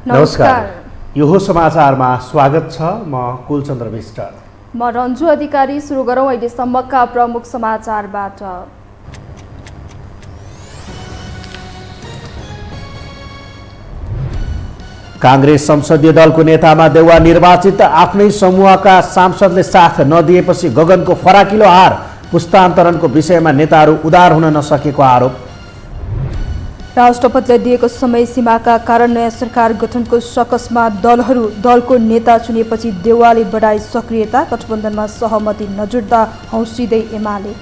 नमस्कार। यो समाचारमा स्वागत छ। म कुलचन्द्र विष्ट। म रन्जु अधिकारी। सुरु गरौँ अहिलेसम्मका प्रमुख समाचारबाट। कांग्रेस संसदीय दलको नेतामा देउवा निर्वाचित, आफ्नै समूहका सांसदले साथ नदिएपछि गगनको फराकिलो हार, पुस्तान्तरणको विषयमा नेताहरू उदार हुन नसकेको आरोप। राष्ट्रपतिले दिएको समय सीमाका कारण नयाँ सरकार गठनको सकसमा दलको नेता चुनेपछि देउवाले बढाई सक्रियता, गठबन्धनमा सहमति नजुट्दा हौसिँदै एमाले।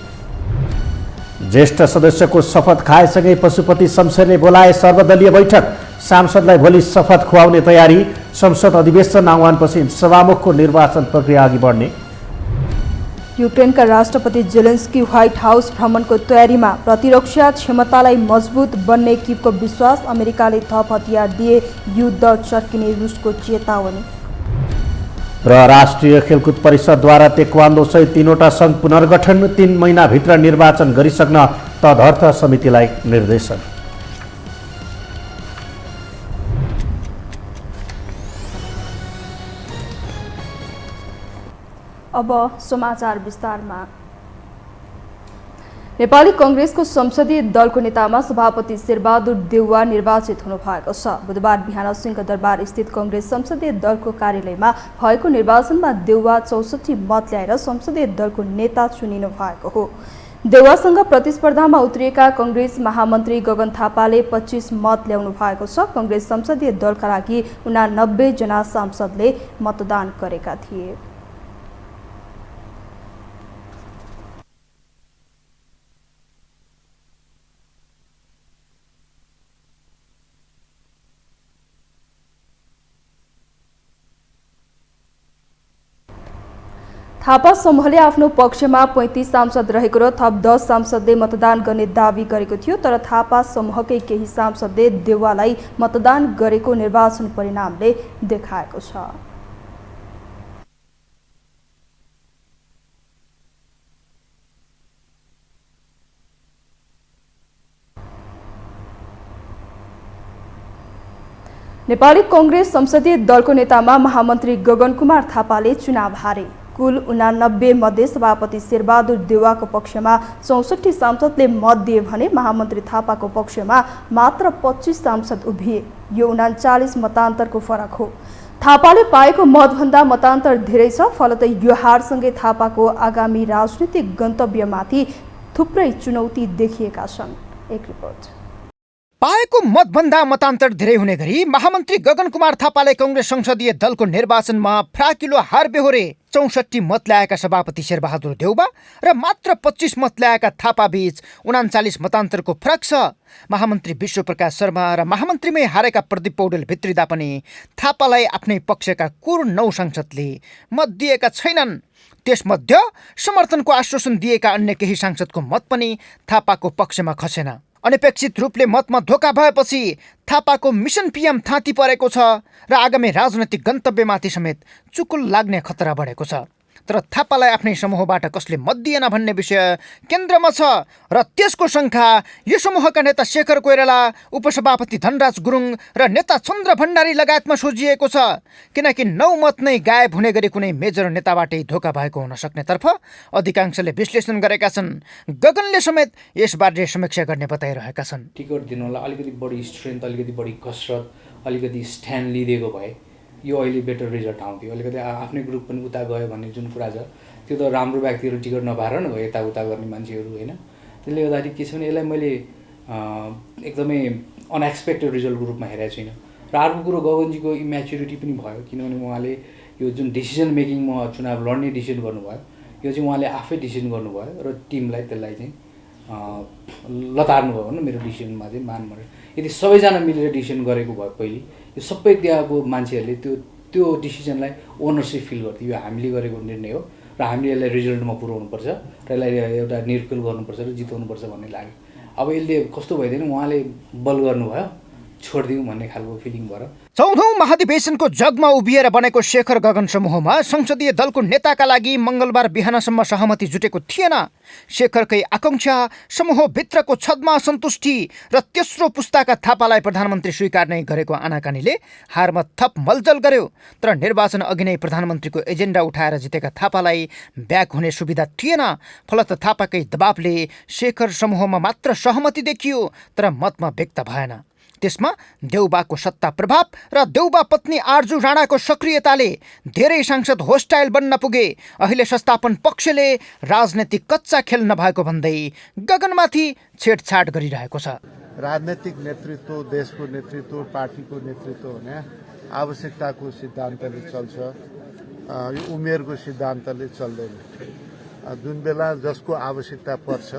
ज्येष्ठ सदस्यको शपथ खाएसँगै पशुपति शमशेरले बोलाए सर्वदलीय बैठक, सांसदलाई भोलि शपथ खुवाउने तयारी। संसद अधिवेशन आह्वानपछि सभामुखको निर्वाचन प्रक्रिया अघि बढ्ने। युक्रेनका राष्ट्रपति जेलेन्स्की व्हाइट हाउस भ्रमणको तयारीमा, प्रतिरक्षा क्षमतालाई मजबुत बन्ने किभको विश्वास, अमेरिकाले थप हतियार दिए युद्ध चर्किने रुसको चेतावनी। र राष्ट्रिय खेलकुद परिषदद्वारा तेक्वान्दो सहित 3वटा सङ्घ पुनर्गठन, 3 महिनाभित्र निर्वाचन गरिसक्न तदर्थ समितिलाई निर्देशन। अब समाचार विस्तारमा। नेपाली कांग्रेसको संसदीय दलको नेतामा सभापति शेरबहादुर देउवा निर्वाचित हुनुभएको छ। बुधबार बिहान सिंहदरबार स्थित कांग्रेस संसदीय दलको कार्यालयमा भएको निर्वाचनमा देउवा 64 मत ल्याएर संसदीय दलको नेता चुनिनु भएको हो। देउवासँग प्रतिस्पर्धामा उत्रिएका कांग्रेस महामन्त्री गगन थापाले 25 मत ल्याउनु भएको छ। कांग्रेस संसदीय दलका लागि 89 जना सांसदले मतदान गरेका थिए। थापा समूहले आफ्नो पक्षमा 35 सांसद रहेको र थप 10 सांसदले मतदान गर्ने दावी गरेको थियो, तर थापा समूहकै केही सांसदले देउवालाई मतदान गरेको निर्वाचन परिणामले देखाएको छ। नेपाली कांग्रेस संसदीय दलको नेतामा महामन्त्री गगन कुमार थापाले चुनाव हारे। कुल 89 मध्ये सभापति शेरबहादुर देउवाको पक्षमा 64 सांसदले मत दिए भने महामन्त्री थापाको पक्षमा मात्र 25 सांसद उभिए। यो 39 मतान्तरको फरक हो। थापाले पाएको मतभन्दा मतान्तर धेरै छ। फलतै यो हारसँगै थापाको आगामी राजनीतिक गन्तव्यमाथि थुप्रै चुनौती देखिएका छन्। एक रिपोर्ट। पाएको मतभन्दा मतान्तर धेरै हुने गरी महामन्त्री गगन कुमार थापाले कांग्रेस संसदीय दलको निर्वाचनमा फ्राकिलो हार बेहोरे। 64 मत ल्याएका सभापति शेरबहादुर देउवा र मात्र 25 मत ल्याएका थापा बीच 39 मतान्तरको फरक छ। महामन्त्री विश्वप्रकाश शर्मा र महामन्त्रीमै हारेका प्रदीप पौडेल भित्रिँदा पनि थापालाई आफ्नै पक्षका कुल 9 सांसदले मत दिएका छैनन्। त्यसमध्ये समर्थनको आश्वासन दिएका अन्य केही सांसदको मत पनि थापाको पक्षमा खसेन। अनपेक्षित रूपले मतमा धोका भएपछि थापाको मिसन पीएम थाँती परेको छ र आगामी राजनैतिक गन्तव्यमाथि समेत चुकुल लाग्ने खतरा बढेको छ। तर थापालाई आफ्नै समूहबाट कसले मत दिएन भन्ने विषय केन्द्रमा छ र त्यसको शङ्का यो समूहका नेता शेखर कोइराला, उपसभापति धनराज गुरुङ र नेता चन्द्र भण्डारी लगायतमा सोझिएको छ। किनकि 9 मत नै गायब हुने गरी कुनै मेजर नेताबाटै धोका भएको हुन सक्नेतर्फ अधिकांशले विश्लेषण गरेका छन्। गगनले समेत यसबारे समीक्षा गर्ने बताइरहेका छन्। टिकट दिनुलाई अलिकति बढी स्ट्रेन्थ, अलिकति बढी कसरत, अलिकति स्ट्यान्ड लिइदिएको भए यो अहिले बेटर रिजल्ट आउँथ्यो। अलिकति आफ्नै ग्रुप पनि उता गयो भन्ने जुन कुरा छ त्यो त राम्रो व्यक्तिहरू टिकट नपाएर न भयो, यताउता गर्ने मान्छेहरू होइन। त्यसले गर्दाखेरि के छ भने यसलाई मैले एकदमै अनएक्सपेक्टेड रिजल्टको रूपमा हेरेको छुइनँ। र अर्को कुरो गगनजीको इम्याच्युरिटी पनि भयो, किनभने उहाँले यो जुन डिसिजन मेकिङमा चुनाव लड्ने डिसिजन गर्नुभयो यो चाहिँ उहाँले आफै डिसिजन गर्नुभयो र टिमलाई त्यसलाई चाहिँ लतार्नु भयो भने मेरो डिसिजनमा चाहिँ मान मर्यो। यदि सबैजना मिलेर डिसिजन गरेको भए पहिले यो सबै त्यहाँको मान्छेहरूले त्यो डिसिजनलाई ओनरसिप फिल गर्थ्यो। यो हामीले गरेको निर्णय हो र हामीले यसलाई रिजल्टमा पुर्याउनुपर्छ र यसलाई एउटा निर्कुल गर्नुपर्छ र जिताउनुपर्छ भन्ने लाग्यो। अब यसले कस्तो भइदिएन, उहाँले बल गर्नुभयो छोडिदिउँ भन्ने खालको फिलिङ भएर। 14औं महाधिवेशनको जगमा उभिएर बनेको शेखर गगन समूहमा संसदीय दलको नेताका लागि मंगलबार बिहानसम्म सहमति जुटेको थिएन। शेखरकै आकांक्षा, समूहभित्रको छदमा असन्तुष्टि र तेस्रो पुस्ताका थापालाई प्रधानमन्त्री स्वीकार नै गरेको आनाकानीले हारमा थप मलजल गर्यो। तर निर्वाचन अघि नै प्रधानमन्त्रीको एजेन्डा उठाएर जितेका थापालाई ब्याक हुने सुविधा थिएन। फलत थापाकै दबावले शेखर समूहमा मात्र सहमति देखियो, तर मतमा व्यक्त भएन। त्यसमा देउबाको सत्ता प्रभाव र देउबा पत्नी आर्जु राणाको सक्रियताले धेरै सांसद होस्टाइल बन्न पुगे। अहिले संस्थापन पक्षले राजनीतिक कच्चा खेल नभएको भन्दै गगनमाथि छेडछाड गरिरहेको छ। राजनीतिक नेतृत्व, देशको नेतृत्व, पार्टीको नेतृत्व हुने आवश्यकताको सिद्धान्तले चल्छ, यो उमेरको सिद्धान्तले चल्दैन। जुन बेला जसको आवश्यकता पर्छ,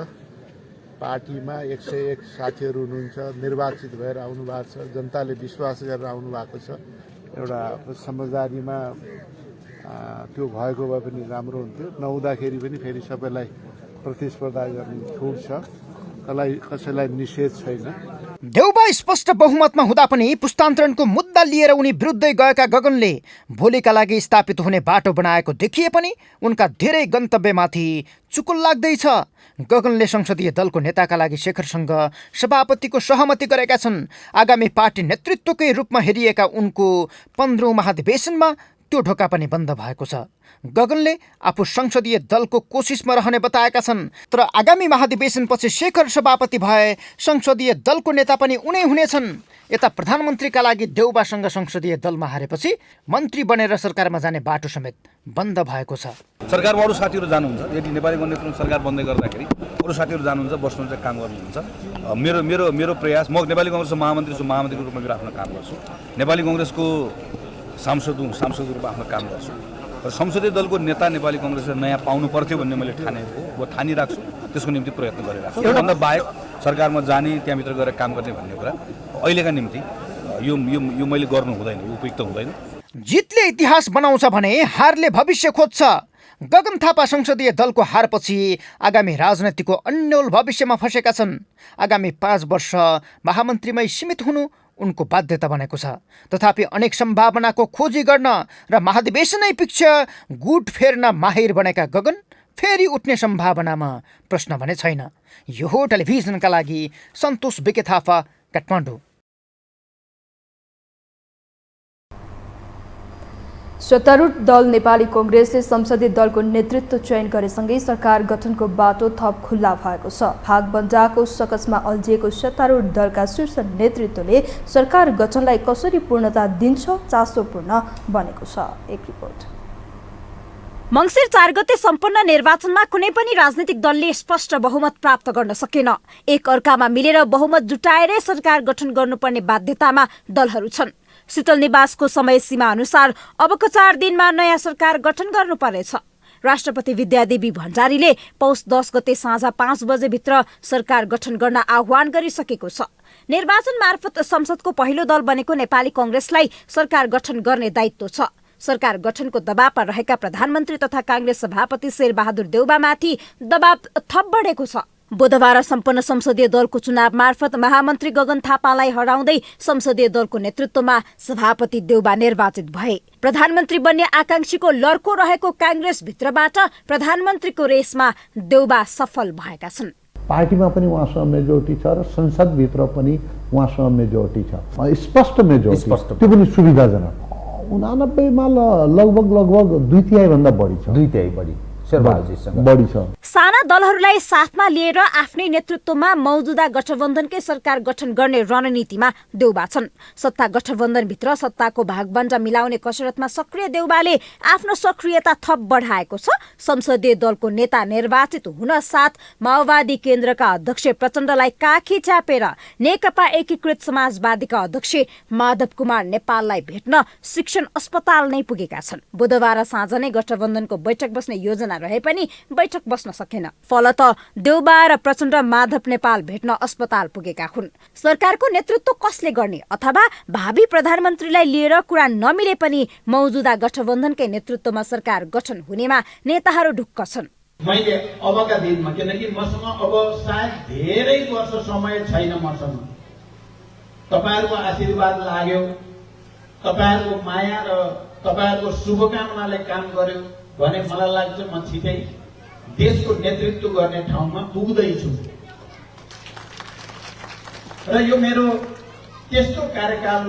पार्टीमा 101 साथीहरू हुनुहुन्छ, निर्वाचित भएर आउनु भएको छ, जनताले विश्वास गरेर आउनु भएको छ। एउटा समझदारीमा त्यो भएको भए पनि राम्रो हुन्थ्यो। नहुँदाखेरि पनि फेरि सबैलाई प्रतिस्पर्धा गर्ने छुट छ, कसैलाई निषेध छैन। देउबा स्पष्ट बहुमतमा हुँदा पनि पुस्तान्तरणको मुद्दा लिएर उनी विरुद्धै गएका गगनले भोलिका लागि स्थापित हुने बाटो बनाएको देखिए पनि उनका धेरै गन्तव्यमाथि चुकुल लाग्दैछ। गगनले संसदीय दलको नेताका लागि शेखरसँग सभापतिको सहमति गरेका छन्। आगामी पार्टी नेतृत्वकै रूपमा हेरिएका उनको 15औं महाधिवेशनमा त्यो ढोका पनि बन्द भएको छ। गगनले आफू संसदीय दलको कोसिसमा रहने बताएका छन्। तर आगामी महाधिवेशनपछि शेखर सभापति भए संसदीय दलको नेता पनि उनै हुनेछन्। यता प्रधानमन्त्रीका लागि देउबासँग संसदीय दलमा हारेपछि मन्त्री बनेर सरकारमा जाने बाटो समेत बन्द भएको छ। सरकारमा अरू साथीहरू जानुहुन्छ, यदि नेपाली नेतृत्वमा सरकार बन्दै गर्दाखेरि अरू साथीहरू जानुहुन्छ, बस्नुहुन्छ, काम गर्नुहुन्छ। मेरो मेरो मेरो प्रयास, म नेपाली कङ्ग्रेसको महामन्त्रीको रूपमा मेरो आफ्नो काम गर्छु। नेपाली कङ्ग्रेसको सांसदको रूपमा आफ्नो काम गर्छु। र संसदीय दलको नेता नेपाली कङ्ग्रेसले नयाँ पाउनु पर्थ्यो भन्ने मैले ठानेको हो, ठानिराख्छु। त्यसको निम्ति प्रयत्न गरिरहेको छु। योभन्दा बाहेक सरकारमा जाने, त्यहाँभित्र गएर काम गर्ने भन्ने कुरा अहिलेका निम्ति यो मैले गर्नु हुँदैन, यो उपयुक्त हुँदैन। जितले इतिहास बनाउँछ भने हारले भविष्य खोज्छ। गगन थापा संसदीय दलको हारपछि आगामी राजनीतिको अन्यल भविष्यमा फँसेका छन्। आगामी 5 वर्ष महामन्त्रीमै सीमित हुनु उनको बाध्यता बनेको छ। तथापि अनेक सम्भावनाको खोजी गर्न र महाधिवेशनै पिक्ष गुट फेर्न माहिर बनेका गगन फेरि उठ्ने सम्भावनामा प्रश्न भने छैन। यो हो टेलिभिजनका लागि सन्तोष बिके थापा, काठमाडौँ। सत्तारूढ दल नेपाली कङ्ग्रेसले संसदीय दलको नेतृत्व चयन गरेसँगै सरकार गठनको बाटो थप खुल्ला भएको छ। भागबन्डाको सकसमा अल्झिएको सत्तारूढ दलका शीर्ष नेतृत्वले सरकार गठनलाई कसरी पूर्णता दिन्छ चासोपूर्ण बनेको छ। एक रिपोर्ट। मङ्सिर 4 गते सम्पन्न निर्वाचनमा कुनै पनि राजनीतिक दलले स्पष्ट बहुमत प्राप्त गर्न सकेन। एक अर्कामा मिलेर बहुमत जुटाएरै सरकार गठन गर्नुपर्ने बाध्यतामा दलहरू छन्। शीतल निवासको समय सीमा अनुसार अबको 4 दिनमा नयाँ सरकार गठन गर्नुपर्नेछ। राष्ट्रपति विद्यादेवी भण्डारीले पौष 10 गते साँझ 5 बजेभित्र सरकार गठन गर्न आह्वान गरिसकेको छ। निर्वाचन मार्फत संसदको पहिलो दल बनेको नेपाली कङ्ग्रेसलाई सरकार गठन गर्ने दायित्व छ। सरकार गठनको दबावमा रहेका प्रधानमन्त्री तथा काङ्ग्रेस सभापति शेरबहादुर देउबामाथि दबाव थप बढेको छ। बुधबार सम्पन्न संसदीय दलको चुनाव मार्फत महामन्त्री गगन थापालाई हराउँदै संसदीय दलको नेतृत्वमा सभापति देउबा निर्वाचित भए। प्रधानमन्त्री बन्ने आकांक्षीको लड्को रहेको काङ्ग्रेसभित्रबाट प्रधानमन्त्रीको रेसमा देउबा सफल भएका छन्। पार्टीमा पनि उहाँसँग मेजोरिटी छ र संसदभित्र पनि उहाँसँग मेजोरिटी छ, स्पष्ट मेजोरिटी, त्यो पनि सुविधाजनक। 89 मा लगभग 2/3 भन्दा बढी छ, 2/3 बढी छ। साना दलहरूलाई साथमा लिएर आफ्नै नेतृत्वमा मौजुदा गठबन्धनकै सरकार गठन गर्ने रणनीतिमा देउबा छन्। सत्ता गठबन्धनभित्र सत्ताको भागबण्डा मिलाउने कसरतमा सक्रिय देउबाले आफ्नो सक्रियता थप बढाएको छ। संसदीय दलको नेता निर्वाचित हुन साथ माओवादी केन्द्रका अध्यक्ष प्रचण्डलाई काखी च्यापेर नेकपा एकीकृत समाजवादीका अध्यक्ष माधव कुमार नेपाललाई भेट्न शिक्षण अस्पताल नै पुगेका छन्। बुधबार साँझ नै गठबन्धनको बैठक बस्ने योजना रहे पनि बैठक बस्न सकेन। फलत देउबा र प्रचण्ड माधव नेपाल भेट्न अस्पताल पुगेका हुन्। सरकारको नेतृत्व कसले गर्ने अथवा भावी प्रधानमन्त्रीलाई लिएर कुरा नमिले पनि मौजुदा गठबन्धनकै नेतृत्वमा सरकार गठन हुनेमा नेताहरू ढुक्क छन्। मैले अबका दिनमा, किनकि मसँग अब सायद धेरै वर्ष समय छैन, मसँग तपाईहरुको आशीर्वाद लाग्यो, तपाईहरुको माया र तपाईहरुको शुभकामनाले काम गर्यो भने मलाई लाग्छ म छिटै देशको नेतृत्व गर्ने ठाउँमा पुग्दैछु र यो मेरो त्यस्तो कार्यकाल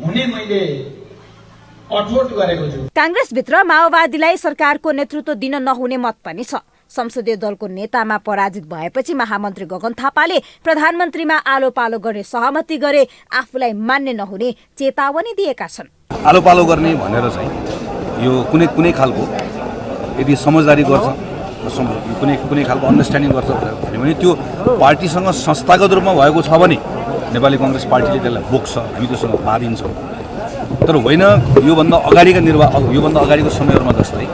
हुने मैले अठोट गरेको छु। कांग्रेसभित्र माओवादीलाई सरकारको नेतृत्व दिन नहुने मत पनि छ। संसदीय दलको नेतामा पराजित भएपछि महामन्त्री गगन थापाले प्रधानमन्त्रीमा आलो पालो गर्ने सहमति गरे, आफूलाई मान्ने नहुने चेतावनी दिएका छन्। आलो पालो गर्ने भनेर चाहिँ यो कुनै खालको यदि समझदारी गर्छ, कुनै खालको अन्डरस्ट्यान्डिङ गर्छ भने त्यो पार्टीसँग संस्थागत रूपमा भएको छ भने नेपाली कांग्रेस पार्टीले त्यसलाई बोक्छ, हामी त्योसँग बाँधिन्छौँ। तर होइन योभन्दा अगाडिको समयहरूमा जस्तै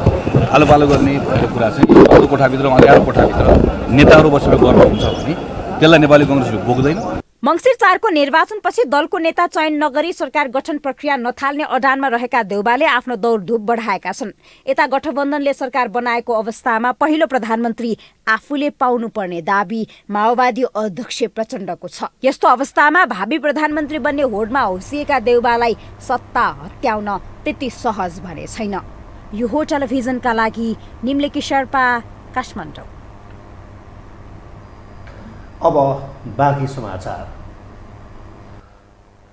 आलो पालो गर्ने कुरा चाहिँ अर्को कोठाभित्र अँध्यारो कोठाभित्र नेताहरू बसेर गर्नुहुन्छ भने त्यसलाई नेपाली कांग्रेसले बोक्दैन। मंसिर 4 को निर्वाचनपछि दलको नेता चयन नगरी सरकार गठन प्रक्रिया नथाल्ने अडानमा रहेका देउबाले आफ्नो दौडधुप बढाएका छन्। यता गठबन्धनले सरकार बनाएको अवस्थामा पहिलो प्रधानमन्त्री आफूले पाउनुपर्ने दाबी माओवादी अध्यक्ष प्रचण्डको छ। यस्तो अवस्थामा भावी प्रधानमन्त्री बन्ने होडमा होसिएका देउबालाई सत्ता हत्याउन त्यति सहज भने छैन। यो हो टेलिभिजनका लागि निम्लेकी शेर्पा, काठमाडौँ। अब बाँकी समाचार।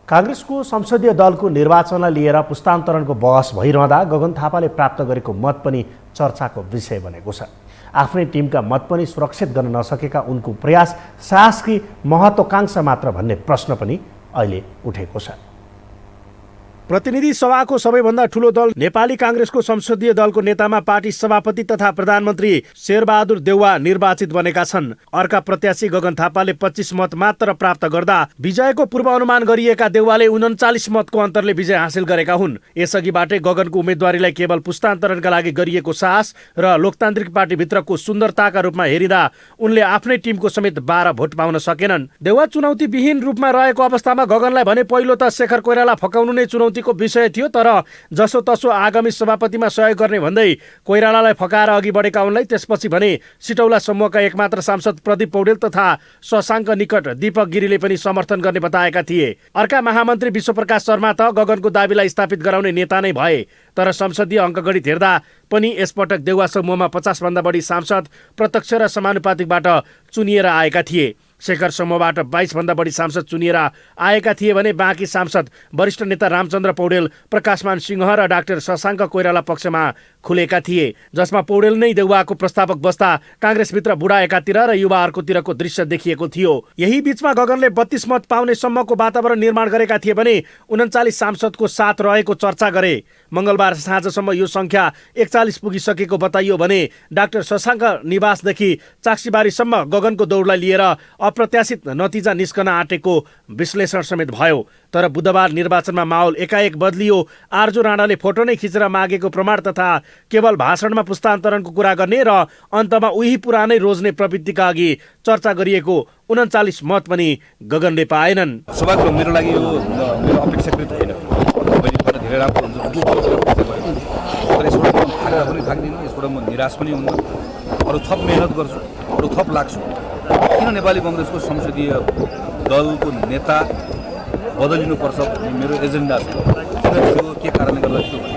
कांग्रेसको संसदीय दलको निर्वाचनलाई लिएर पुस्तान्तरणको बहस भइरहँदा गगन थापाले प्राप्त गरेको मत पनि चर्चाको विषय बनेको छ। आफ्नै टिमका मत पनि सुरक्षित गर्न नसकेका उनको प्रयास साहस कि महत्त्वाकांक्षा मात्र भन्ने प्रश्न पनि अहिले उठेको छ। प्रतिनिधि सभाको सबैभन्दा ठूलो दल नेपाली कांग्रेसको संसदीय दलको नेतामा पार्टी सभापति तथा प्रधानमन्त्री शेरबहादुर देउवा निर्वाचित बनेका छन्। अर्का प्रत्याशी गगन थापाले 25 मत मात्र प्राप्त गर्दा विजयको पूर्वानुमान गरिएका देउवाले 39 मतको अन्तरले विजय हासिल गरेका हुन्। यसअघिबाटै गगनको उम्मेदवारीलाई केवल पुस्तान्तरणका लागि गरिएको साहस र लोकतान्त्रिक पार्टीभित्रको सुन्दरताका रूपमा हेरिँदा उनले आफ्नै टिमको समेत 12 भोट पाउन सकेनन्। देउवा चुनौतीविहीन रूपमा रहेको अवस्थामा गगनलाई भने पहिलो त शेखर कोइराला फकाउनु नै को विषय थियो, तर जसो तसो आगामी सभापतिमा सहयोग गर्ने भन्दै कोइरालालाई फकाएर अघि बढेका उनलाई त्यसपछि भने सिटौला समूहका एकमात्र सांसद प्रदीप पौडेल तथा शशाङ्क निकट दीपक गिरीले पनि समर्थन गर्ने बताएका थिए। अर्का महामन्त्री विश्वप्रकाश शर्मा त गगनको दाबीलाई स्थापित गराउने नेता नै भए, तर संसदीय अङ्कगणित हेर्दा पनि यसपटक देउवा समूहमा 50 भन्दा बढी सांसद प्रत्यक्ष र समानुपातिकबाट चुनिएर आएका थिए। शेखर समूहबाट 22 भन्दा बढी सांसद चुनिएर आएका थिए भने बाँकी सांसद वरिष्ठ नेता रामचन्द्र पौडेल, प्रकाशमान सिंह र डाक्टर शशाङ्क कोइराला पक्षमा खुलेका थिए, जसमा पौडेल नै देउवाको प्रस्तावक बस्दा कांग्रेसभित्र बुढा एकातिर र युवा अर्कोतिरको दृश्य देखिएको थियो। यही बीचमा गगनले 32 मत पाउने सम्मको वातावरण निर्माण गरेका थिए भने 39 सांसदको साथ रहेको चर्चा गरे। मंगलबार साँझसम्म यो संख्या 41 पुगिसकेको बताइयो भने डाक्टर शशाङ्क निवासदेखि चाक्सीबारीसम्म गगनको दौडलाई लिएर अप्रत्याशित नतिजा निस्कन आँटेको विश्लेषण समेत भयो। तर बुधबार निर्वाचनमा माहौल एकाएक बदलियो। आर्जु राणाले फोटो नै खिचेर मागेको प्रमाण तथा केवल भाषणमा पुस्तान्तरणको कुरा गर्ने र अन्तमा उही पुरानै रोज्ने प्रवृत्तिका अघि चर्चा गरिएको 39 मत पनि गगनले पाएनन्। सभाको मेरो लागि यो मेरो अपेक्षाकृत होइन, धेरै राम्रो हुन्छ तर यसबाट म भाग्न पनि थाक्दिनँ, यसबाट म निराश पनि हुन्न। अरू थप मेहनत गर्छु, अरू थप लाग्छु। किन नेपाली कांग्रेसको संसदीय दलको नेता बदलिनुपर्छ भन्ने मेरो एजेन्डा छ। के कारणले गर्दा थियो भने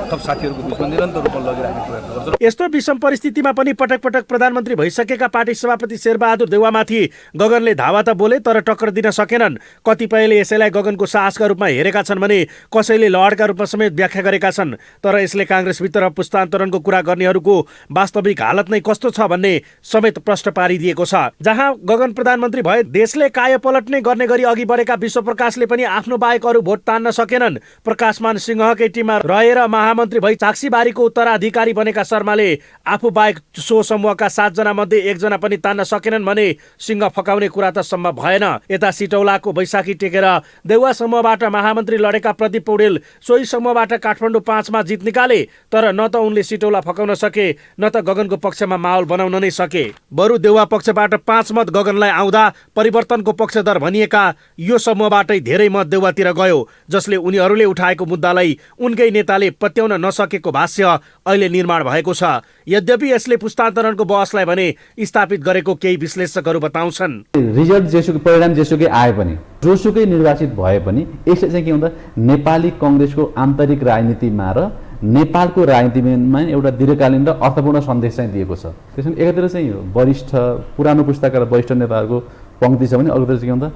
थप साथीहरूको बिचमा निरन्तर रूपमा लगिराख्ने प्रयत्न गर्छु। यस्तो विषम परिस्थितिमा पनि पटक पटक प्रधानमन्त्री भइसकेका पार्टी सभापति शेरबहादुर देउवामाथि गगनले धावा त बोले तर टक्कर दिन सकेनन्। कतिपयले यसैलाई गगनको साहसका रूपमा हेरेका छन् भने कसैले लहरका रूपमा समेत व्याख्या गरेका छन्। तर यसले कांग्रेसभित्र पुस्तान्तरणको कुरा गर्नेहरूको वास्तविक हालत नै कस्तो छ भन्ने समेत प्रश्न पारिदिएको छ। जहाँ गगन प्रधानमन्त्री भए देशले कायापलट नै गर्ने गरी अघि बढेका विश्वप्रकाशले पनि आफ्नो बाहेक अरू भोट तान्न सकेनन्। प्रकाशमान सिंहकै टिममा रहेर महामन्त्री भई चाक्सीबारीको उत्तराधिकारी बनेका शर्माले आफू बाहेक सो समूहका 7 जना मध्ये 1 जना पनि तान्न सकेनन् भने सिंह फकाउने कुरा त सम्भव भएन। यता सिटौलाको बैशाखी टेकेर देउवा समूहबाट महामन्त्री लडेका प्रदीप पौडेल सोही समूहबाट काठमाडौँ 5 मा जित निकाले, तर न त उनले सिटौला फकाउन सके न त गगनको पक्षमा माहौल बनाउन नै सके। बरु देउवा पक्षबाट 5 मत गगनलाई आउँदा परिवर्तनको पक्षधर भनिएका यो समूहबाटै धेरै मत देउवातिर गयो, जसले उनीहरूले उठाएको मुद्दालाई उनकै नेताले नेताले पत्याउन नसकेको भाष्य अहिले निर्माण भएको छ। यद्यपि यसले पुस्तान्तरणको बहसलाई भने स्थापित गरेको केही विश्लेषकहरू बताउँछन्। रिजल्ट जेसुकै परिणाम जेसुकै आए पनि जोसुकै निर्वाचित भए पनि यसले चाहिँ के भन्दा नेपाली कङ्ग्रेसको आन्तरिक राजनीतिमा र नेपालको राजनीतिमा एउटा दीर्घकालीन र अर्थपूर्ण सन्देश चाहिँ दिएको छ। त्यसैले एकातिर चाहिँ वरिष्ठ पुरानो पुस्ताका वरिष्ठ नेताहरूको पङ्क्ति छ भने अर्कोतिर चाहिँ के भन्दा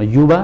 युवा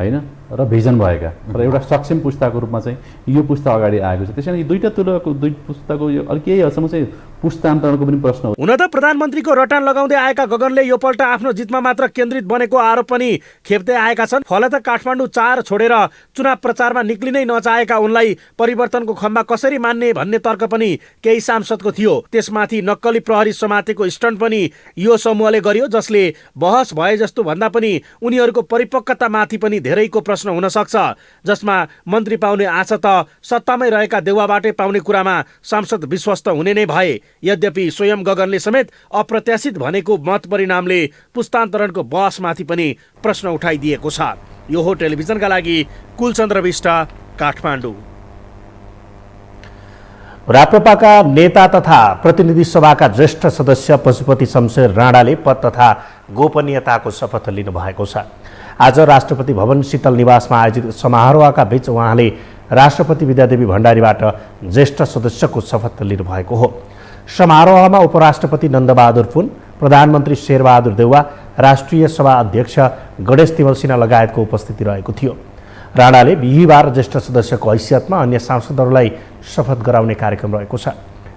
हैन र भिजन भएका र एउटा सक्षम पुस्ताको रूपमा चाहिँ यो पुस्ता अगाडि आएको छ। त्यसैले दुईटा तुलनाको दुई पुस्ताको यो अलि केही हदसम्म चाहिँ पुस्तान्तरणको पनि प्रश्न हो। हुन त प्रधानमन्त्रीको रटान लगाउँदै आएका गगनले यो पल्ट आफ्नो जितमा मात्र केन्द्रित बनेको आरोप पनि खेप्दै आएका छन्। फलत काठमाडौँ 4 छोडेर चुनाव प्रचारमा निक्लिनै नचाहेका उनलाई परिवर्तनको खम्बा कसरी मान्ने भन्ने तर्क पनि केही सांसदको थियो। त्यसमाथि नक्कली प्रहरी समातेको स्टन्ट पनि यो समूहले गर्यो, जसले बहस भए जस्तो भन्दा पनि उनीहरूको परिपक्वतामाथि पनि धेरैको प्रश्न हुन सक्छ। जसमा मन्त्री पाउने आशा त सत्तामै रहेका देउवाबाटै पाउने कुरामा सांसद विश्वस्त हुने नै भए। यद्यपि स्वयं गगनले समेत अप्रत्याशित भनेको मत परिणामले पुस्तान्तरणको बहसमाथि पनि प्रश्न उठाइदिएको छ। यो हो टेलिभिजनका लागि कुलचन्द्र विष्ट, काठमाडौँ। राप्रपाका नेता तथा प्रतिनिधि सभाका ज्येष्ठ सदस्य पशुपति शमशेर राणाले पद तथा गोपनीयताको शपथ लिनु भएको छ। आज राष्ट्रपति भवन शीतल निवासमा आयोजित समारोहका बीच उहाँले राष्ट्रपति विद्यादेवी भण्डारीबाट ज्येष्ठ सदस्यको शपथ लिनुभएको हो। समारोहमा उपराष्ट्रपति नन्दबहादुर पुन, प्रधानमन्त्री शेरबहादुर देउवा, राष्ट्रिय सभा अध्यक्ष गणेश तिमल सिन्हा लगायतको उपस्थिति रहेको थियो। राणाले बिहिबार ज्येष्ठ सदस्यको हैसियतमा अन्य सांसदहरूलाई शपथ गराउने कार्यक्रम रहेको छ।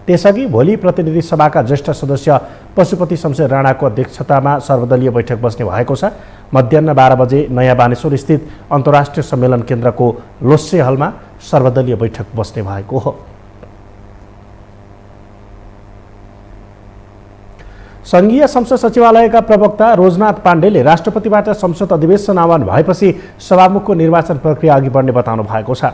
त्यसअघि भोलि प्रतिनिधि सभाका ज्येष्ठ सदस्य पशुपति शमशेर राणाको अध्यक्षतामा सर्वदलीय बैठक बस्ने भएको छ। मध्याह 12 बजे नयाँ बानेश्वर स्थित अन्तर्राष्ट्रिय सम्मेलन केन्द्रको लोस्से हलमा सर्वदलीय बैठक बस्ने भएको हो। संघीय संसद सचिवालयका प्रवक्ता रोजनाथ पाण्डेले राष्ट्रपतिबाट संसद अधिवेशन आह्वान भएपछि सभामुखको निर्वाचन प्रक्रिया अघि बढ्ने बताउनु भएको छ।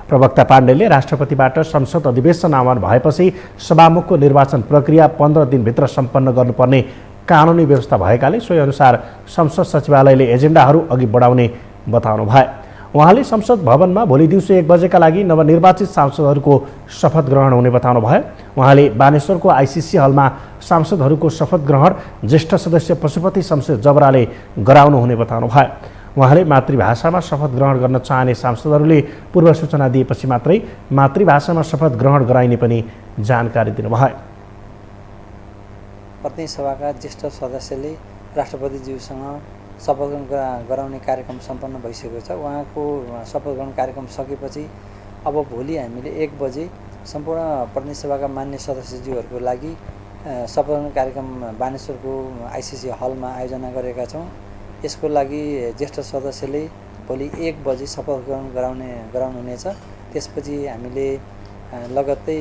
प्रवक्ता पाण्डेले राष्ट्रपतिबाट संसद अधिवेशन आह्वान भएपछि सभामुखको निर्वाचन प्रक्रिया 15 दिनभित्र सम्पन्न गर्नुपर्ने कानुनी व्यवस्था भएकाले सोही अनुसार संसद सचिवालयले एजेन्डाहरू अघि बढाउने बताउनु भए। उहाँले संसद भवनमा भोलि दिउँसो 1 बजेका लागि नवनिर्वाचित सांसदहरूको शपथ ग्रहण हुने बताउनु भयो। उहाँले बानेश्वरको आइसिसी हलमा सांसदहरूको शपथ ग्रहण ज्येष्ठ सदस्य पशुपति शमशेर जबराले गराउनु हुने बताउनु भयो। उहाँले मातृभाषामा शपथ ग्रहण गर्न चाहने सांसदहरूले पूर्व सूचना दिएपछि मात्रै मातृभाषामा शपथ ग्रहण गराइने पनि जानकारी दिनुभयो। प्रतिनिधि सभाका ज्येष्ठ सदस्यले राष्ट्रपतिज्यूसँग शपथ ग्रहण गराउने कार्यक्रम सम्पन्न भइसकेको छ। उहाँको शपथ ग्रहण कार्यक्रम सकेपछि अब भोलि हामीले 1 बजे सम्पूर्ण प्रतिनिधि सभाका मान्य सदस्यज्यूहरूको लागि शपथ ग्रहण कार्यक्रम बानेश्वरको आइसिसी हलमा आयोजना गरेका छौँ। यसको लागि ज्येष्ठ सदस्यले भोलि 1 बजे शपथ ग्रहण गराउनुहुनेछ। त्यसपछि हामीले लगत्तै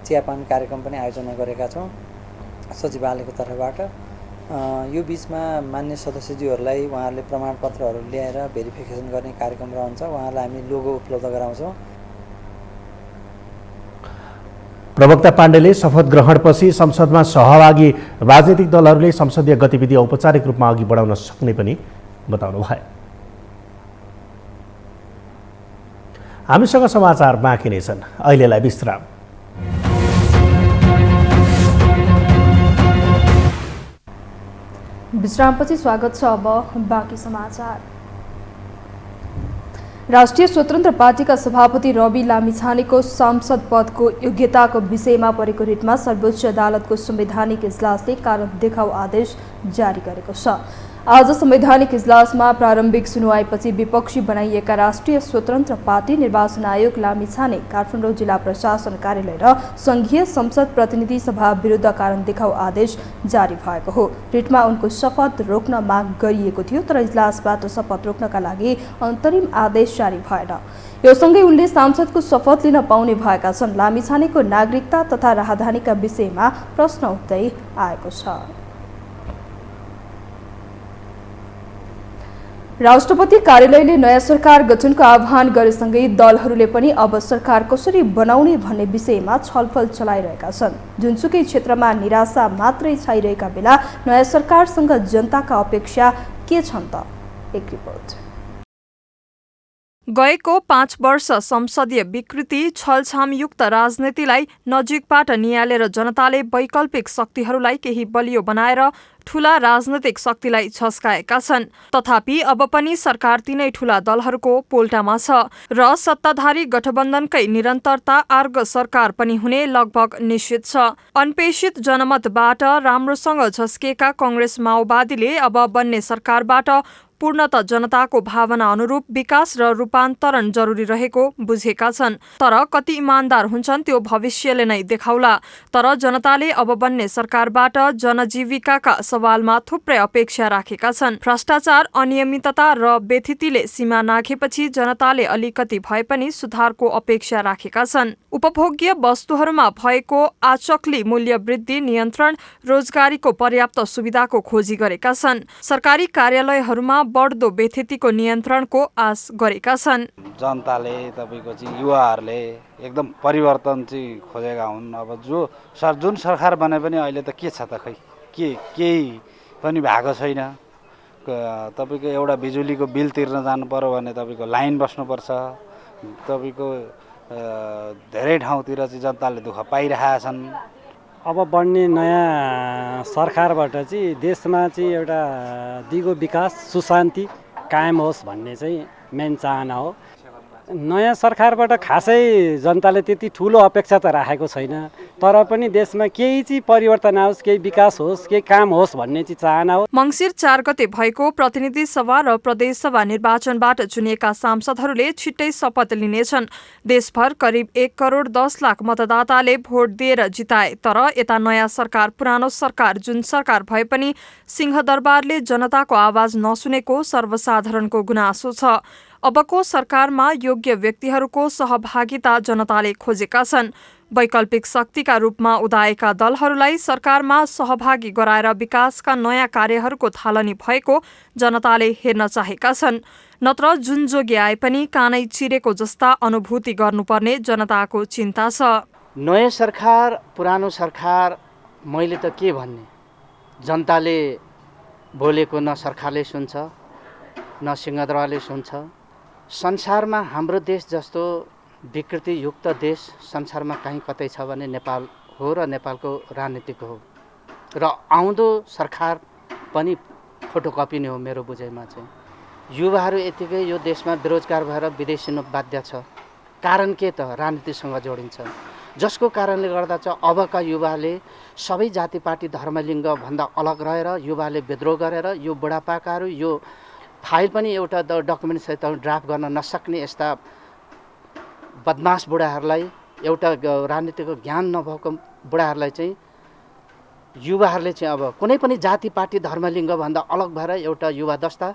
चियापान कार्यक्रम पनि आयोजना गरेका छौँ सचिवालयको तर्फबाट। यो बिचमा मान्य सदस्यज्यूहरूलाई उहाँहरूले प्रमाणपत्रहरू ल्याएर भेरिफिकेसन गर्ने कार्यक्रम रहन्छ। उहाँहरूलाई हामी लोगो उपलब्ध गराउँछौँ। प्रवक्ता पाण्डेले शपथ ग्रहणपछि संसदमा सहभागी राजनीतिक दलहरूले संसदीय गतिविधि औपचारिक रूपमा अघि बढाउन सक्ने पनि बताउनु भयो। हामीसँग समाचार बाँकी नै छन्, अहिलेलाई विश्राम। विश्रामपछि स्वागत छ। अब बाँकी समाचार। राष्ट्रिय स्वतन्त्र पार्टीका सभापति रवि लामिछानेको सांसद पदको योग्यताको विषयमा परेको रिटमा सर्वोच्च अदालतको संवैधानिक इजलासले कारण देखाउ आदेश जारी गरेको छ। आज संवैधानिक इजलासमा प्रारम्भिक सुनुवाईपछि विपक्षी बनाइएका राष्ट्रिय स्वतन्त्र पार्टी निर्वाचन आयोग लामिछाने काठमाडौँ जिल्ला प्रशासन कार्यालय र संघीय संसद प्रतिनिधि सभा विरुद्ध कारण देखाउ आदेश जारी भएको हो। रिटमा उनको शपथ रोक्न माग गरिएको थियो, तर इजलासबाट शपथ रोक्नका लागि अन्तरिम आदेश जारी भएन। यो सँगै उनले सांसदको शपथ लिन पाउने भएका छन्। लामिछानेको नागरिकता तथा राजधानीका विषयमा प्रश्न उठ्दै आएको छ। राष्ट्रपति कार्यालयले नयाँ सरकार गठनको आह्वान गरेसँगै दलहरूले पनि अब सरकार कसरी बनाउने भन्ने विषयमा छलफल चलाइरहेका छन्। जुनसुकै क्षेत्रमा निराशा मात्रै छाइरहेका बेला नयाँ सरकारसँग जनताका अपेक्षा के छन् त? एक रिपोर्ट। गएको 5 वर्ष संसदीय विकृति छलछामयुक्त राजनीतिलाई नजिकबाट नियालेर जनताले वैकल्पिक शक्तिहरूलाई केही बलियो बनाएर ठूला राजनैतिक शक्तिलाई छस्काएका छन्। तथापि अब पनि सरकार तीनै ठूला दलहरूको पोल्टामा छ र सत्ताधारी गठबन्धनकै निरन्तरता आर्ग सरकार पनि हुने लगभग निश्चित छ। अनपेक्षित जनमतबाट राम्रोसँग झस्किएका कांग्रेस माओवादीले अब बन्ने सरकारबाट पूर्णत जनताको भावना अनुरूप विकास र रूपान्तरण जरुरी रहेको बुझेका छन्। तर कति इमान्दार हुन्छन् त्यो भविष्यले नै देखाउला। तर जनताले अब बन्ने सरकारबाट जनजीविकाका सवालमा थुप्रै अपेक्षा राखेका छन्। भ्रष्टाचार, अनियमितता र बेथितिले सीमा नाघेपछि जनताले अलिकति भए पनि सुधारको अपेक्षा राखेका छन्। उपभोग्य वस्तुहरूमा भएको आचक्ली मूल्य वृद्धि नियन्त्रण, रोजगारीको पर्याप्त सुविधाको खोजी गरेका छन्। सरकारी कार्यालयहरूमा बढ्दो बेथितिको नियन्त्रणको आश गरेका छन्। जनताले तपाईको चाहिँ युवाहरूले एकदम परिवर्तन चाहिँ खोजेका हुन्। अब जुन सरकार बने पनि अहिले त के छ त खै केही पनि भएको छैन। तपाईको एउटा बिजुलीको बिल तिर्न जानु पर्यो भने तपाईको लाइन बस्नुपर्छ। तपाईको धेरै ठाउँतिर चाहिँ जनताले दुःख पाइरहेका छन्। अब बन्ने नयाँ सरकारबाट चाहिँ देशमा चाहिँ एउटा दिगो विकास सुशान्ति कायम होस् भन्ने चाहिँ मेन चाहना हो। नयाँ सरकारबाट खासै जनताले त्यति ठुलो अपेक्षा त राखेको छैन। तर पनि देशमा केही चाहिँ परिवर्तन आओस्, केही विकास होस्, केही काम होस् भन्ने चाहिँ चाहना हो। मङ्सिर 4 गते भएको प्रतिनिधि सभा र प्रदेश सभा निर्वाचनबाट चुनिएका सांसदहरूले छिट्टै शपथ लिनेछन्। देशभर करिब 1 करोड 10 लाख मतदाताले भोट दिएर जिताए। तर यता नयाँ सरकार पुरानो सरकार जुन सरकार भए पनि सिंहदरबारले जनताको आवाज नसुनेको सर्वसाधारणको गुनासो छ। अबको सरकारमा योग्य व्यक्तिहरूको सहभागिता जनताले खोजेका छन्। वैकल्पिक शक्तिका रूपमा उदाएका दलहरूलाई सरकारमा सहभागी गराएर विकासका नयाँ कार्यहरूको थालनी भएको जनताले हेर्न चाहेका छन्। नत्र जुन जोगी आए पनि कानै चिरेको जस्ता अनुभूति गर्नुपर्ने जनताको चिन्ता छ। नयाँ सरकार पुरानो सरकार मैले त के भन्ने, जनताले बोलेको न सरकारले सुन्छ न सिंहदरबारले सुन्छ। संसारमा हाम्रो देश जस्तो विकृतियुक्त देश संसारमा कहीँ कतै छ भने नेपाल हो र नेपालको राजनीतिक हो। र आउँदो सरकार पनि फोटोकपी नै हो मेरो बुझाइमा चाहिँ। युवाहरू यतिकै यो देशमा बेरोजगार भएर विदेश हिँड्नु बाध्य छ। कारण के त राजनीतिसँग जोडिन्छ। जसको कारणले गर्दा चाहिँ अबका युवाले सबै जाति पार्टी धर्मलिङ्ग भन्दा अलग रहेर युवाले विद्रोह गरेर यो बुढापाकाहरू यो फाइल पनि एउटा डकुमेन्ट सहित ड्राफ्ट गर्न नसक्ने यस्ता बदमास बुढाहरूलाई, एउटा राजनीतिको ज्ञान नभएको बुढाहरूलाई चाहिँ युवाहरूले चाहिँ अब कुनै पनि जाति पार्टी धर्मलिङ्ग भन्दा अलग भएर एउटा युवा दस्ता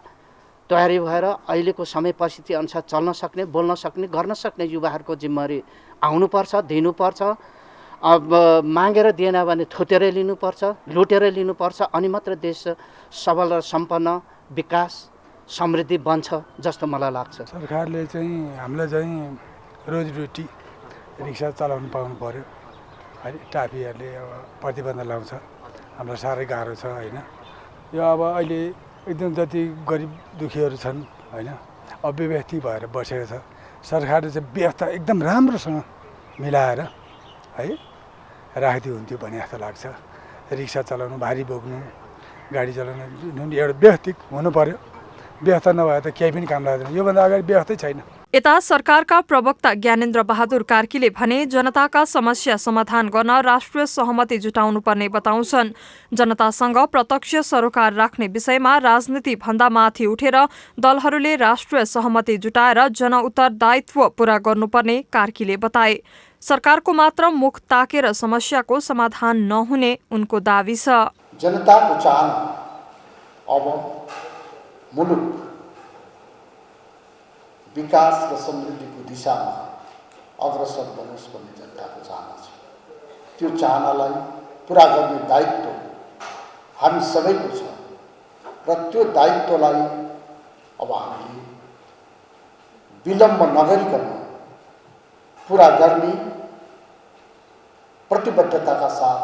तयारी भएर अहिलेको समय परिस्थिति अनुसार चल्न सक्ने, बोल्न सक्ने, गर्न सक्ने युवाहरूको जिम्मेवारी आउनुपर्छ, दिनुपर्छ। अब मागेर दिएन भने थुतेर लिनुपर्छ, लुटेर लिनुपर्छ। अनि मात्र देश सबल र सम्पन्न विकास समृद्धि बन्छ जस्तो मलाई लाग्छ। सरकारले चाहिँ हामीलाई चाहिँ रोजीरोटी रिक्सा चलाउनु पाउनु पर्यो होइन। टाफीहरूले अब प्रतिबन्ध लाउँछ, हामीलाई साह्रै गाह्रो छ होइन। यो अब अहिले एकदम जति गरिब दुखीहरू छन् होइन, अव्यवस्थित भएर बसेको छ। सरकारले चाहिँ व्यवस्था एकदम राम्रोसँग मिलाएर है राखिदियो हुन्थ्यो भने जस्तो लाग्छ। रिक्सा चलाउनु, भारी बोक्नु, गाडी चलाउनु एउटा व्यवस्थित हुनु पर्यो। व्यवस्था नभए त केही पनि काम लाग्दैन। योभन्दा अगाडि व्यवस्थै छैन। यता सरकारका प्रवक्ता ज्ञानेन्द्र बहादुर कार्कीले भने जनताका समस्या समाधान गर्न राष्ट्रिय सहमति जुटाउनु पर्ने बताउँछन्। जनतासँग प्रत्यक्ष सरोकार राख्ने विषयमा राजनीति भन्दा माथि उठेर दलहरूले राष्ट्रिय सहमति जुटाएर जनउत्तरदायित्व पूरा गर्नुपर्ने कार्कीले बताए। सरकारको मात्र मुख ताकेर समस्याको समाधान नहुने उनको दावी छ। जनताको चाहना अब मुलुक विकास र समृद्धिको दिशामा अग्रसर बनोस् भन्ने जनताको चाहना छ। त्यो चाहनालाई पुरा गर्ने दायित्व हामी सबैको छ र त्यो दायित्वलाई अब हामीले विलम्ब नगरिकन पुरा गर्ने प्रतिबद्धताका साथ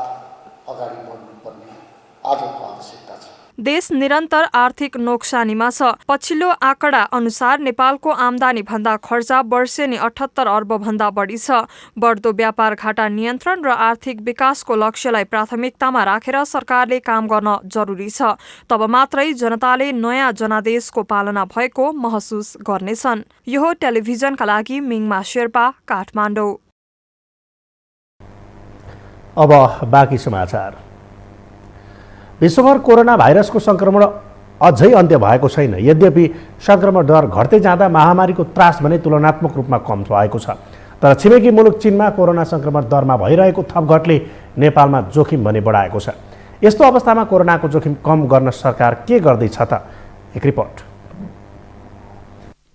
अगाडि बढ्नुपर्ने आजको आवश्यकता छ। देश निरन्तर आर्थिक नोक्सानीमा छ। पछिल्लो आँकडा अनुसार नेपालको आम्दानी भन्दा खर्च वर्षेनी 78 अर्ब भन्दा बढी छ। बढ्दो व्यापार घाटा नियन्त्रण र आर्थिक विकासको लक्ष्यलाई प्राथमिकतामा राखेर सरकारले काम गर्न जरुरी छ। तब मात्रै जनताले नयाँ जनादेशको पालना भएको महसुस गर्नेछन्। यो टेलिभिजनका लागि मिङमा शेर्पा, काठमाडौँ। अब बाँकी समाचार। विश्वभर कोरोना भाइरसको संक्रमण अझै अन्त्य भएको छैन। यद्यपि संक्रमण दर घट्दै जाँदा महामारीको त्रास भने तुलनात्मक रूपमा कम भएको छ। तर छिमेकी मुलुक चीनमा कोरोना संक्रमण दरमा भइरहेको थपघटले नेपालमा जोखिम भने बढाएको छ। यस्तो अवस्थामा कोरोनाको जोखिम कम गर्न सरकार के गर्दैछ त? एक रिपोर्ट।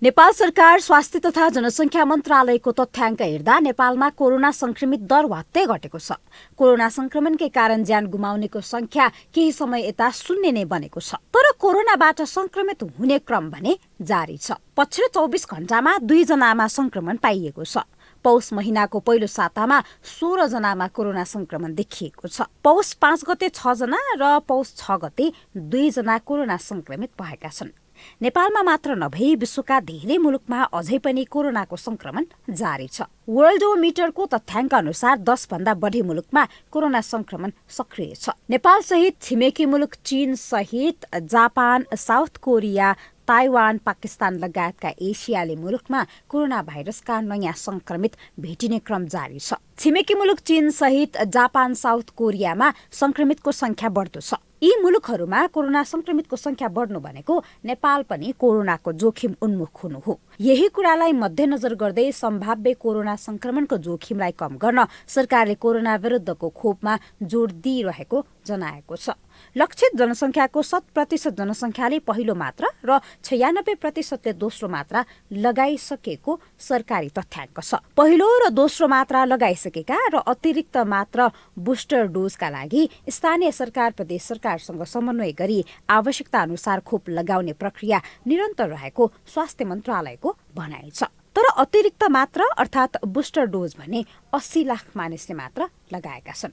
नेपाल सरकार स्वास्थ्य तथा जनसङ्ख्या मन्त्रालयको तथ्याङ्क हेर्दा नेपालमा कोरोना संक्रमित दर वात्तै घटेको छ। कोरोना संक्रमणकै कारण ज्यान गुमाउनेको संख्या केही समय यता शून्य नै बनेको छ। तर कोरोनाबाट संक्रमित हुने क्रम भने जारी छ। पछिल्लो 24 घण्टामा 2 जनामा संक्रमण पाइएको छ। पौष महिनाको पहिलो सातामा 16 जनामा कोरोना संक्रमण देखिएको छ। पौष 5 गते 6 जना र पौष 6 गते 2 जना कोरोना संक्रमित भएका छन्। नेपालमा मात्र नभई विश्वका धेरै मुलुकमा अझै पनि कोरोनाको संक्रमण जारी छ। वर्ल्डोमिटरको तथ्याङ्क अनुसार 10 भन्दा बढी मुलुकमा कोरोना संक्रमण सक्रिय छ। नेपाल सहित छिमेकी मुलुक चीन सहित Japan, south Korea, Taiwan, Pakistan लगायतका एसियाली मुलुकमा कोरोना भाइरसका नयाँ संक्रमित भेटिने क्रम जारी छ। छिमेकी मुलुक चीन सहित जापान, साउथ कोरियामा संक्रमितको संख्या बढ्दो छ। यी मुलुकहरूमा कोरोना संक्रमितको संख्या बढ्नु भनेको नेपाल पनि कोरोनाको जोखिम उन्मुख हुनु हो। यही कुरालाई मध्यनजर गर्दै सम्भाव्य कोरोना संक्रमणको जोखिमलाई कम गर्न सरकारले कोरोना विरुद्धको खोपमा जोड दिइरहेको जनाएको छ। लक्षित जनसङ्ख्याको 100% जनसङ्ख्याले पहिलो मात्रा र 96% दोस्रो मात्रा लगाइसकेको सरकारी तथ्याङ्क छ। पहिलो र दोस्रो मात्रा लगाइसकेका र अतिरिक्त मात्रा बुस्टर डोजका लागि स्थानीय सरकार, प्रदेश सरकारसँग समन्वय गरी आवश्यकता अनुसार खोप लगाउने प्रक्रिया निरन्तर रहेको स्वास्थ्य मन्त्रालयको भनाइ छ। तर अतिरिक्त मात्रा अर्थात् बुस्टर डोज भने 80 लाख मानिसले मात्र लगाएका छन्।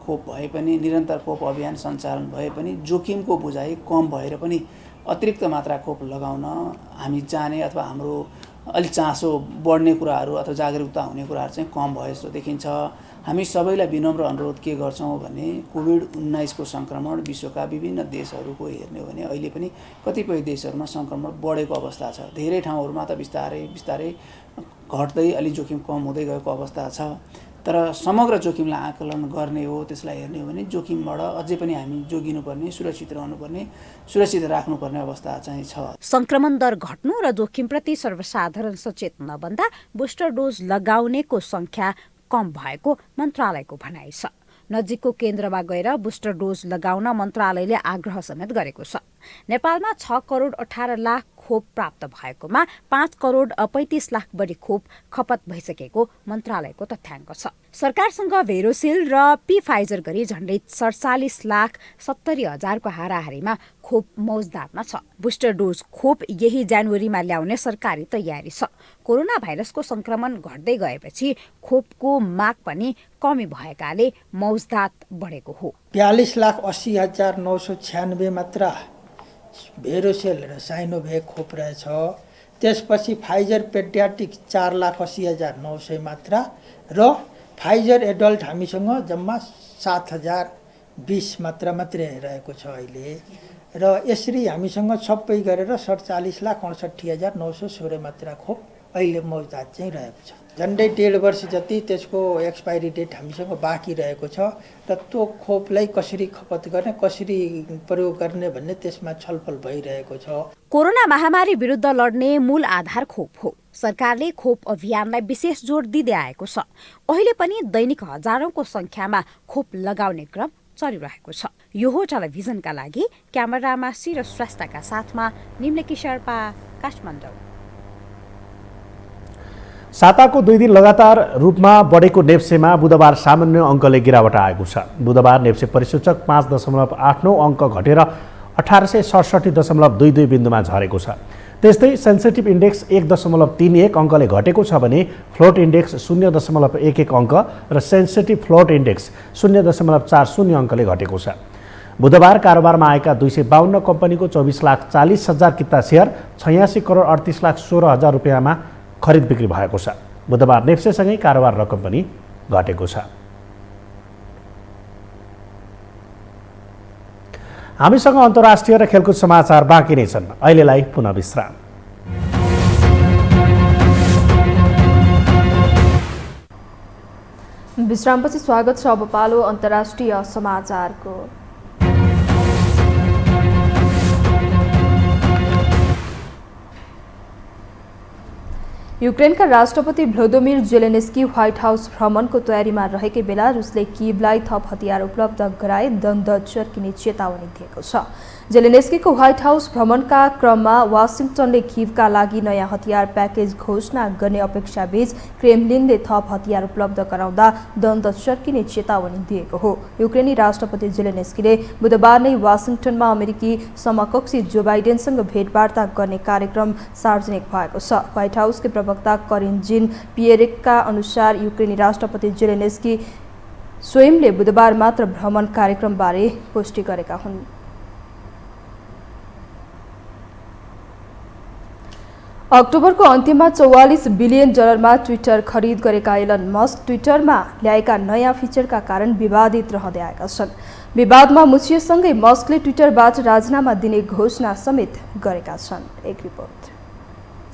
खोप भए पनि, निरन्तर खोप अभियान सञ्चालन भए पनि जोखिमको बुझाइ कम भएर पनि अतिरिक्त मात्रा खोप लगाउन हामी जाने अथवा हाम्रो अलिक चासो बढ्ने कुराहरू अथवा जागरुकता हुने कुराहरू चाहिँ कम भए जस्तो देखिन्छ। हामी सबैलाई विनम्र अनुरोध के गर्छौँ भने कोभिड-19 को संक्रमण विश्वका विभिन्न देशहरूको हेर्ने हो भने अहिले पनि कतिपय देशहरूमा संक्रमण बढेको अवस्था छ। धेरै ठाउँहरूमा त बिस्तारै बिस्तारै घट्दै अलि जोखिम कम हुँदै गएको अवस्था छ। तर समग्र जोखिमलाई आकलन गर्ने हो, त्यसलाई हेर्ने हो भने जोखिमबाट अझै पनि हामी जोगिनुपर्ने, सुरक्षित रहनुपर्ने, सुरक्षित राख्नुपर्ने अवस्था चाहिँ छ। संक्रमण दर घट्नु र जोखिमप्रति सर्वसाधारण सचेत नबन्दा बुस्टर डोज लगाउनेको संख्या कम भएको मन्त्रालयको भनाइ छ। नजिकको केन्द्रमा गएर बुस्टर डोज लगाउन मन्त्रालयले आग्रह समेत गरेको छ। नेपालमा 6 करोड 18 लाख खोप प्राप्त भएकोमा 5 करोड 35 लाख बढी खोप खपत भइसकेको मन्त्रालयको तथ्याङ्क छ। सरकारसँग भेरोसिल र फाइजर गरी झण्डै 47 लाख 70 हजारको हाराहारीमा खोप मौजदारमा छ। बुस्टर डोज खोप यही जनवरीमा ल्याउने सरकारी तयारी छ। कोरोना भाइरसको संक्रमण घट्दै गएपछि खोपको माग पनि कमी भएकाले मौजदात बढेको हो। 42,80,996 मात्र भेरोसेल र साइनोभ्याक खोप रहेछ। त्यसपछि फाइजर पेडियाट्रिक 4,80,900 मात्रा र फाइजर एडल्ट हामीसँग जम्मा 7,020 मात्रा मात्रै रहेको छ अहिले। र यसरी हामीसँग सबै गरेर 47,68,916 मात्रा खोप अहिले मौजदात चाहिँ रहेको छ। झन्डै 1.5 वर्ष जति त्यसको एक्सपायरी डेट हामीसँग बाँकी रहेको छ र त्यो खोपलाई कसरी खपत गर्ने, कसरी प्रयोग गर्ने भन्ने त्यसमा छलफल भइरहेको छ। कोरोना महामारी विरुद्ध लड्ने मूल आधार खोप हो। सरकारले खोप अभियानलाई विशेष जोड दिँदै आएको छ। अहिले पनि दैनिक हजारौंको संख्यामा खोप लगाउने क्रम चलिरहेको छ। यो हो टेलिभिजनका लागि क्यामेरामा सिर श्रेष्ठका साथमा निम्नकी शेर्पा, काठमाडौँ। साताको 2 दिन लगातार रूपमा बढेको नेप्सेमा बुधबार सामान्य अङ्कले गिरावट आएको छ। बुधबार नेप्से परिसूचक 5.89 अङ्क घटेर 1867.22 बिन्दुमा झरेको छ। त्यस्तै सेन्सिटिभ इन्डेक्स 1.31 अङ्कले घटेको छ भने फ्लोट इन्डेक्स 0.11 अङ्क र सेन्सिटिभ फ्लोट इन्डेक्स 0.40 अङ्कले घटेको छ। बुधबार कारोबारमा आएका 252 कम्पनीको 24,40,000 किता सेयर 86,38,16,000 रुपियाँमा खरिद बिक्री भएको छ। बुधबार नेप्सेसँगै कारोबार रकम पनि घटेको छ। हामीसँग अन्तर्राष्ट्रिय र खेलकुद समाचार बाँकी नै छन्। अहिलेलाई पुनः विश्राम। विश्रामपछि स्वागत छ। अब पालो अन्तर्राष्ट्रिय समाचारको। युक्रेनका राष्ट्रपति भ्लोदोमिर जेलेन्स्की व्हाइट हाउस भ्रमणको तयारीमा रहेकै बेला रुसले किभलाई थप हतियार उपलब्ध गराए द्वन्द चर्किने चेतावनी दिएको छ। जेलेन्स्कीको व्हाइट हाउस भ्रमणका क्रममा वाशिंटनले किभका लागि नयाँ हतियार प्याकेज घोषणा गर्ने अपेक्षाबीच क्रेमलिनले थप हतियार उपलब्ध गराउँदा द्वन्द चर्किने चेतावनी दिएको हो। युक्रेनी राष्ट्रपति जेलेन्स्कीले बुधबार नै वाशिंटनमा अमेरिकी समकक्षी जो बाइडेनसँग भेटवार्ता गर्ने कार्यक्रम सार्वजनिक भएको छ। व्हाइट हाउसकै प्रवक्ता करिन जिन पियरेकका अनुसार युक्रेनी राष्ट्रपति जेलेन्स्की स्वयंले बुधबार मात्र भ्रमण कार्यक्रमबारे पुष्टि गरेका हुन्। अक्टोबरको अन्त्यमा 44 बिलियन डलरमा ट्विटर खरिद गरेका एलन मस्क ट्विटरमा ल्याएका नयाँ फिचरका कारण विवादित रहँदै आएका छन्। विवादमा मुछिएसँगै मस्कले ट्विटरबाट राजीनामा दिने घोषणा समेत गरेका छन्। एक रिपोर्ट।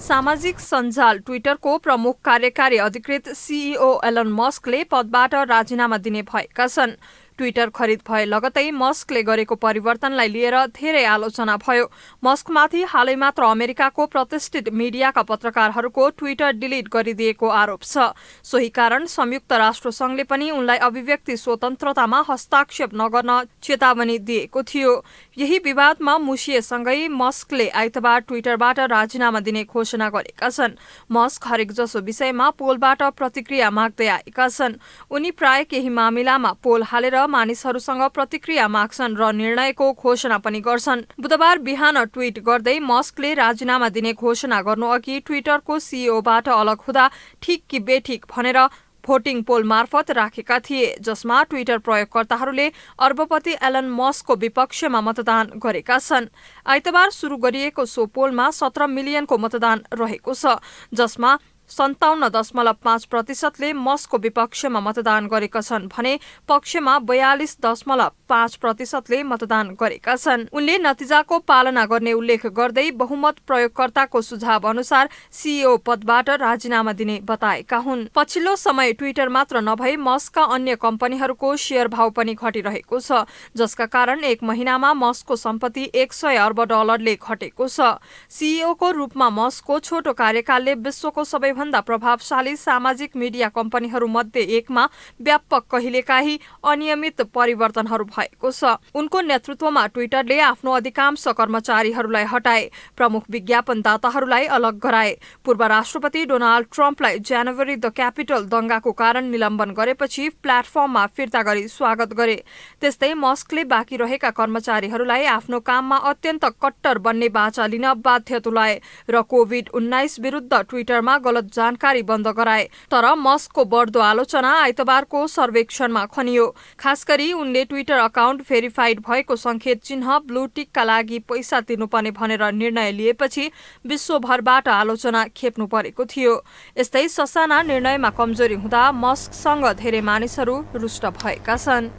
सामाजिक सञ्जाल ट्विटरको प्रमुख कार्यकारी अधिकृत सीईओ एलन मस्कले पदबाट राजीनामा दिने भएका छन्। ट्विटर खरिद भए लगतै मस्कले गरेको परिवर्तनलाई लिएर धेरै आलोचना भयो। मस्कमाथि हालै मात्र अमेरिकाको प्रतिष्ठित मिडियाका पत्रकारहरूको ट्विटर डिलिट गरिदिएको आरोप छ। सोही कारण संयुक्त राष्ट्रसङ्घले पनि उनलाई अभिव्यक्ति स्वतन्त्रतामा हस्ताक्षेप नगर्न चेतावनी दिएको थियो। यही विवादमा मुसिएसँगै मस्कले आइतबार ट्विटरबाट राजीनामा दिने घोषणा गरेका छन्। मस्क हरेक जसो विषयमा पोलबाट प्रतिक्रिया माग्दै आएका छन्। उनी प्राय केही मामिलामा पोल हालेर मानिसहरूसँग प्रतिक्रिया माग्छन् र निर्णयको घोषणा पनि गर्छन्। बुधबार बिहान ट्वीट गर्दै मस्कले राजीनामा दिने घोषणा गर्नुअघि ट्विटरको सीईओबाट अलग हुँदा ठिक कि बेठिक भनेर भोटिङ पोल मार्फत राखेका थिए, जसमा ट्विटर प्रयोगकर्ताहरूले अर्बपति एलन मस्कको विपक्षमा मतदान गरेका छन्। आइतबार सुरु गरिएको सो पोलमा 17 मिलियनको मतदान रहेको छ, जसमा 57.5%ले मस्कको विपक्षमा मतदान गरेका छन् भने पक्षमा 42.5%ले मतदान गरेका छन्। उनले नतिजाको पालना गर्ने उल्लेख गर्दै बहुमत प्रयोगकर्ताको सुझाव अनुसार सीईओ पदबाट राजीनामा दिने बताएका हुन्। पछिल्लो समय ट्विटर मात्र नभई मस्कका अन्य कम्पनीहरूको शेयर भाव पनि घटिरहेको छ, जसका कारण एक महिनामा मस्कको सम्पत्ति 100 अर्ब डलरले घटेको छ। सीईओको रूपमा मस्कको छोटो कार्यकालले विश्वको सबैभन्दा प्रभावशाली सामाजिक मिडिया कम्पनीहरू मध्ये एकमा व्यापक कहिलेकाहीँ अनियमित परिवर्तनहरू भएको छ। उनको नेतृत्वमा ट्विटरले आफ्नो अधिकांश कर्मचारीहरूलाई हटाए, प्रमुख विज्ञापनदाताहरूलाई अलग गराए। पूर्व राष्ट्रपति डोनाल्ड ट्रम्पलाई जनवरी द क्यापिटल दंगाको कारण निलम्बन गरेपछि प्लेटफर्ममा फिर्ता गरी स्वागत गरे। त्यस्तै मस्कले बाँकी रहेका कर्मचारीहरूलाई आफ्नो काममा अत्यन्त कट्टर बन्ने बाचा लिन बाध्य तुल्याए र कोभिड-19 विरुद्ध ट्विटरमा गलत जानकारी बन्द गराए। तर मस्कको बढ्दो आलोचना आइतबारको सर्वेक्षणमा खनियो। खास गरी उनले ट्विटर अकाउन्ट भेरिफाइड भएको संकेत चिन्ह ब्लू टिकका लागि पैसा तिर्नुपर्ने भनेर निर्णय लिएपछि विश्वभरबाट आलोचना खेप्नु परेको थियो। यस्तै ससाना निर्णयमा कमजोरी हुँदा मस्कसँग धेरै मानिसहरू रुष्ट भएका छन्।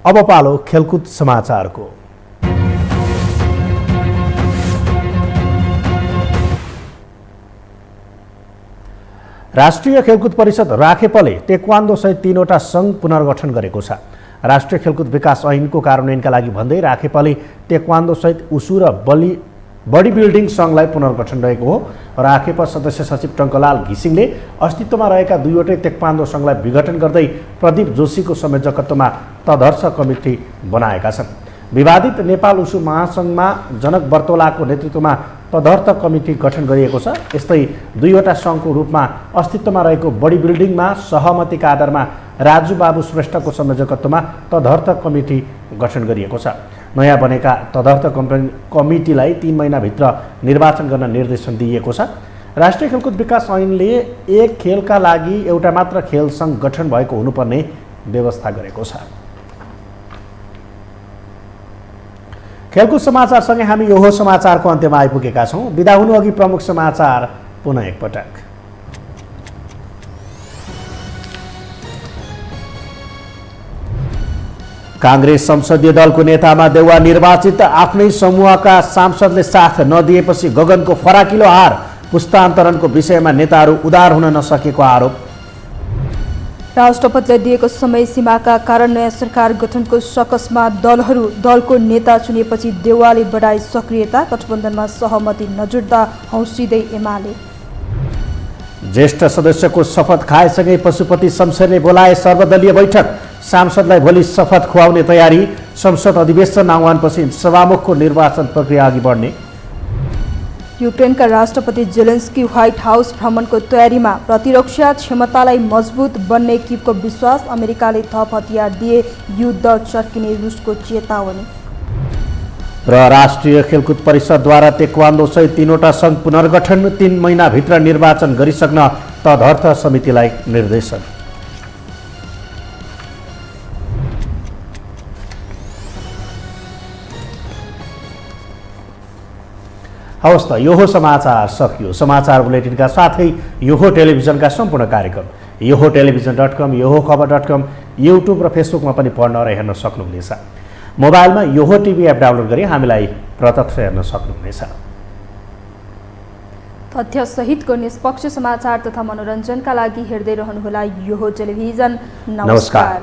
अब पालो खेलकुद समाचारको। राष्ट्रिय खेलकुद परिषद राखेपले टेक्वान्डो सहित 3वटा सङ्घ पुनर्गठन गरेको छ। राष्ट्रिय खेलकुद विकास ऐनको कार्यान्वयनका लागि भन्दै राखेपले टेक्वान्डो सहित उसु र बडी बिल्डिङ सङ्घलाई पुनर्गठन गरेको हो। राखेपा सदस्य सचिव टङ्कलाल घिसिङले अस्तित्वमा रहेका 2वटै टेक्वान्डो सङ्घलाई विघटन गर्दै प्रदीप जोशीको संयोजकत्वमा तदर्थ कमिटी बनाएका छन्। विवादित नेपाल उसु महासङ्घमा जनक बर्तोलाको नेतृत्वमा तदर्थ कमिटी गठन गरिएको छ। यस्तै 2वटा सङ्घको रूपमा अस्तित्वमा रहेको बडी बिल्डिङमा सहमतिका आधारमा राजु बाबु श्रेष्ठको संयोजकत्वमा तदर्थ कमिटी गठन गरिएको छ। नयाँ बनेका तदर्थ कमिटीलाई 3 महिनाभित्र निर्वाचन गर्न निर्देशन दिइएको छ। राष्ट्रिय खेलकुद विकास ऐनले एक खेलका लागि एउटा मात्र खेल सङ्घ गठन भएको हुनुपर्ने व्यवस्था गरेको छ। खेलकुद समाचारसँगै हामी यो समाचारको अन्त्यमा आइपुगेका छौँ। बिदा हुनु अघि प्रमुख समाचार पुनः एकपटक। काङ्ग्रेस संसदीय दलको नेतामा देउवा निर्वाचित आफ्नै समूहका सांसदले साथ नदिएपछि गगनको फराकिलो हार। पुस्तान्तरणको विषयमा नेताहरू उदार हुन नसकेको आरोप। राष्ट्रपतिले दिएको समय सीमाका कारण नयाँ सरकार गठनको सकसमा दलको नेता चुनेपछि देउवाले बढाई सक्रियता। गठबन्धनमा सहमति नजुट्दा हौसिँदै एमाले। ज्येष्ठ सदस्यको शपथ खाएसँगै पशुपति शमशेरले बोलाए सर्वदलीय बैठक। सांसदलाई भोलि शपथ खुवाउने तयारी। संसद अधिवेशन आह्वानपछि सभामुखको निर्वाचन प्रक्रिया अघि बढ्ने। युक्रेनका राष्ट्रपति जेलेन्स्की व्हाइट हाउस भ्रमणको तयारीमा। प्रतिरक्षा क्षमतालाई मजबुत बन्ने किभको विश्वास। अमेरिकाले थप हतियार दिए युद्ध चर्किने रुसको चेतावनी। र राष्ट्रिय खेलकुद परिषदद्वारा तेक्वान्दो सहित 3वटा सङ्घ पुनर्गठन 3 महिनाभित्र निर्वाचन गरिसक्न तदर्थ समितिलाई निर्देशन। हवस् त यो समाचार सकियो। समाचार बुलेटिनका साथै यो टेलिभिजनका सम्पूर्ण कार्यक्रम यो टेलिभिजन.com, यो खबर.com, युट्युब र फेसबुकमा पनि पढ्न र हेर्न सक्नुहुनेछ। मोबाइलमा यो टिभी एप डाउनलोड गरी हामीलाई प्रत्यक्ष हेर्न सक्नुहुनेछ। तथ्यसहितको निष्पक्ष समाचार तथा मनोरञ्जनका लागि हेर्दै रहनुहोला यो टेलिभिजन। नमस्कार।